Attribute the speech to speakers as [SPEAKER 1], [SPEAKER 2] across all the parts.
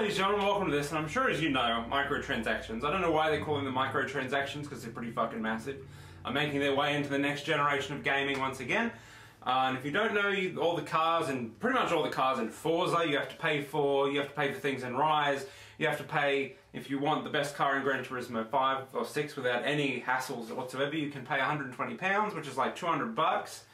[SPEAKER 1] ladies and gentlemen, welcome to this, and I'm sure as you know, microtransactions. I don't know why they're calling them microtransactions, because they're pretty fucking massive, are making their way into the next generation of gaming once again. And if you don't know, all the cars, and pretty much all the cars in Forza, you have to pay for things in Rise, you have to pay, if you want the best car in Gran Turismo 5 or 6 without any hassles whatsoever, you can pay £120, which is like 200 bucks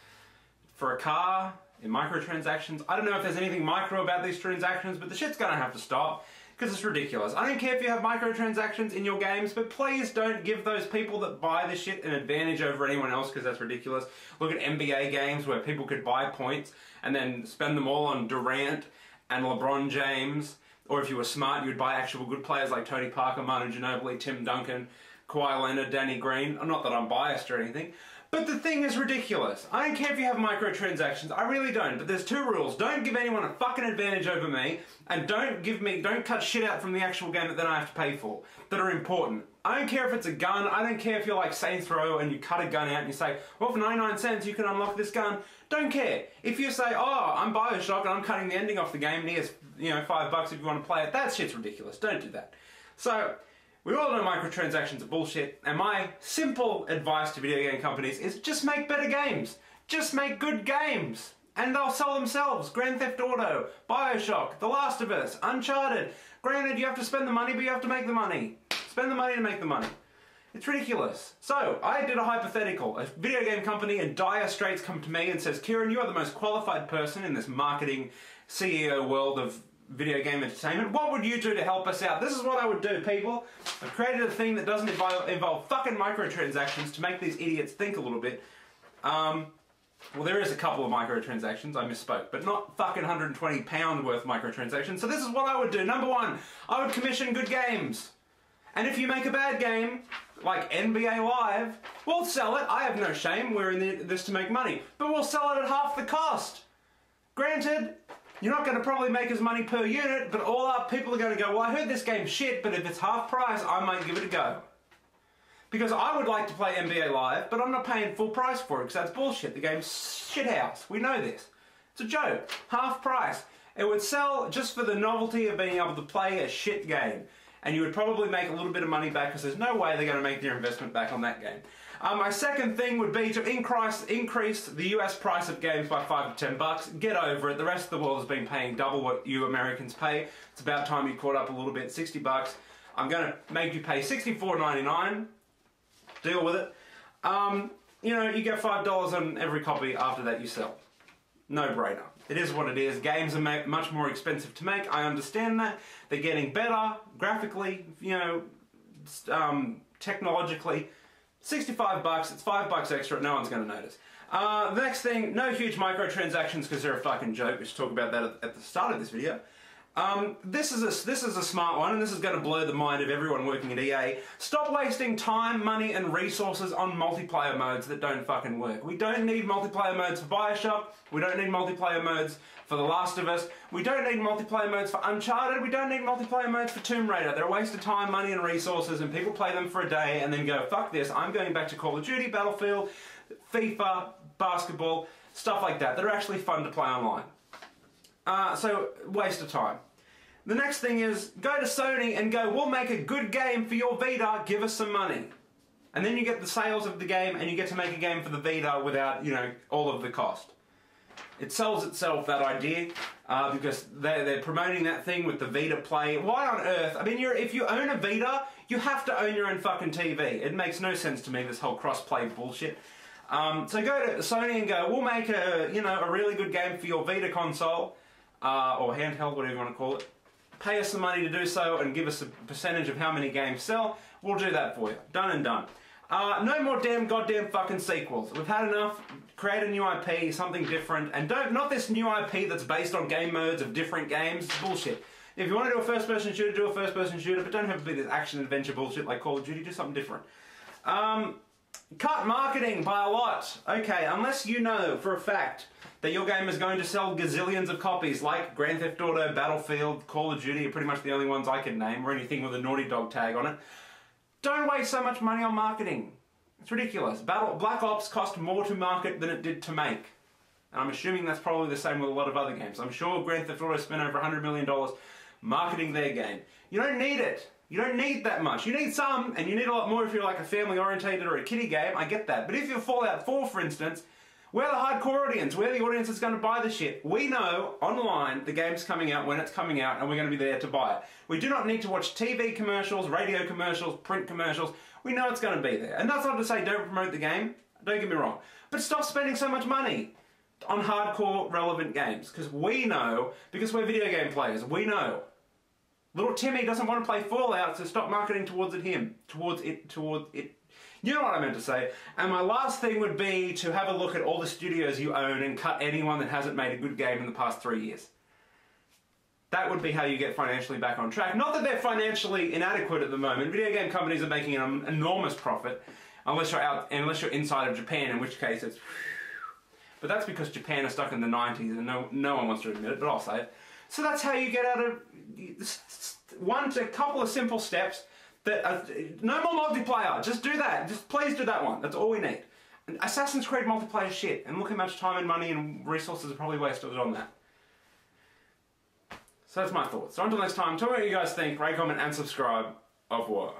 [SPEAKER 1] for a car in microtransactions. I don't know if there's anything micro about these transactions, but the shit's gonna have to stop, because it's ridiculous. I don't care if you have microtransactions in your games, but please don't give those people that buy this shit an advantage over anyone else, because that's ridiculous. Look at NBA games where people could buy points and then spend them all on Durant and LeBron James, or if you were smart, you would buy actual good players like Tony Parker, Manu Ginobili, Tim Duncan, Kawhi Leonard, Danny Green. Not that I'm biased or anything, but the thing is ridiculous. I don't care if you have microtransactions, I really don't, but there's two rules. Don't give anyone a fucking advantage over me, and don't cut shit out from the actual game that then I have to pay for, that are important. I don't care if it's a gun, I don't care if you're like Saints Row and you cut a gun out and you say, well, for 99 cents you can unlock this gun. Don't care. If you say, oh, I'm Bioshock and I'm cutting the ending off the game and here's, you know, $5 if you want to play it, that shit's ridiculous. Don't do that. So, we all know microtransactions are bullshit, and my simple advice to video game companies is just make better games. Just make good games, and they'll sell themselves. Grand Theft Auto, Bioshock, The Last of Us, Uncharted. Granted, you have to spend the money, but you have to make the money. Spend the money to make the money. It's ridiculous. So, I did a hypothetical. A video game company in dire straits come to me and says, Kieran, you are the most qualified person in this marketing CEO world of video game entertainment. What would you do to help us out? This is what I would do, people. I've created a thing that doesn't involve fucking microtransactions to make these idiots think a little bit. Well, there is a couple of microtransactions, I misspoke, but not fucking £120 worth microtransactions. So this is what I would do. Number one, I would commission good games. And if you make a bad game, like NBA Live, we'll sell it. I have no shame. We're in this to make money. But we'll sell it at half the cost. Granted, you're not going to probably make as money per unit, but all up, people are going to go, well, I heard this game's shit, but if it's half price, I might give it a go. Because I would like to play NBA Live, but I'm not paying full price for it, because that's bullshit. The game's shithouse. We know this. It's a joke. Half price. It would sell just for the novelty of being able to play a shit game. And you would probably make a little bit of money back, because there's no way they're going to make their investment back on that game. My second thing would be to increase the US price of games by $5 to $10. Get over it. The rest of the world has been paying double what you Americans pay. It's about time you caught up a little bit. $60. I'm going to make you pay $64.99. Deal with it. You know, you get $5 on every copy after that you sell. No brainer. It is what it is. Games are much more expensive to make. I understand that. They're getting better graphically, you know, technologically. $65, it's $5 extra, no one's going to notice. The next thing, no huge microtransactions because they're a fucking joke. We should talk about that at the start of this video. This is a smart one, and this is going to blow the mind of everyone working at EA. Stop wasting time, money, and resources on multiplayer modes that don't fucking work. We don't need multiplayer modes for Bioshock. We don't need multiplayer modes for The Last of Us. We don't need multiplayer modes for Uncharted. We don't need multiplayer modes for Tomb Raider. They're a waste of time, money, and resources, and people play them for a day and then go, fuck this, I'm going back to Call of Duty, Battlefield, FIFA, basketball, stuff like that. They're actually fun to play online. So, waste of time. The next thing is, go to Sony and go, we'll make a good game for your Vita, give us some money. And then you get the sales of the game and you get to make a game for the Vita without, you know, all of the cost. It sells itself, that idea, because they're promoting that thing with the Vita Play. Why on earth? I mean, if you own a Vita, you have to own your own fucking TV. It makes no sense to me, this whole cross-play bullshit. So go to Sony and go, we'll make a, you know, a really good game for your Vita console, or handheld, whatever you want to call it. Pay us some money to do so and give us a percentage of how many games sell. We'll do that for you. Done and done. No more damn goddamn fucking sequels. We've had enough. Create a new IP, something different, and not this new IP that's based on game modes of different games. It's bullshit. If you want to do a first-person shooter, do a first-person shooter, but don't have to be this action-adventure bullshit like Call of Duty. Do something different. Cut marketing by a lot. Okay, unless you know for a fact that your game is going to sell gazillions of copies, like Grand Theft Auto, Battlefield, Call of Duty are pretty much the only ones I can name, or anything with a Naughty Dog tag on it. Don't waste so much money on marketing. It's ridiculous. Black Ops cost more to market than it did to make. And I'm assuming that's probably the same with a lot of other games. I'm sure Grand Theft Auto spent over $100 million marketing their game. You don't need it. You don't need that much. You need some, and you need a lot more if you're like a family-orientated or a kiddie game. I get that. But if you're Fallout 4, for instance, we're the hardcore audience. We're the audience that's going to buy the shit. We know online the game's coming out when it's coming out, and we're going to be there to buy it. We do not need to watch TV commercials, radio commercials, print commercials. We know it's going to be there. And that's not to say don't promote the game. Don't get me wrong. But stop spending so much money on hardcore relevant games. Because we know, because we're video game players, we know. Little Timmy doesn't want to play Fallout, so stop marketing towards it. You know what I meant to say. And my last thing would be to have a look at all the studios you own and cut anyone that hasn't made a good game in the past 3 years. That would be how you get financially back on track. Not that they're financially inadequate at the moment. Video game companies are making an enormous profit, unless you're inside of Japan, in which case it's... But that's because Japan is stuck in the 90s and no one wants to admit it, but I'll say it. So that's how you get out of... a couple of simple steps. No more multiplayer. Just do that. Just please do that one. That's all we need. And Assassin's Creed multiplayer shit. And look how much time and money and resources are probably wasted on that. So that's my thoughts. So until next time, tell me what you guys think, rate, comment, and subscribe. Au revoir.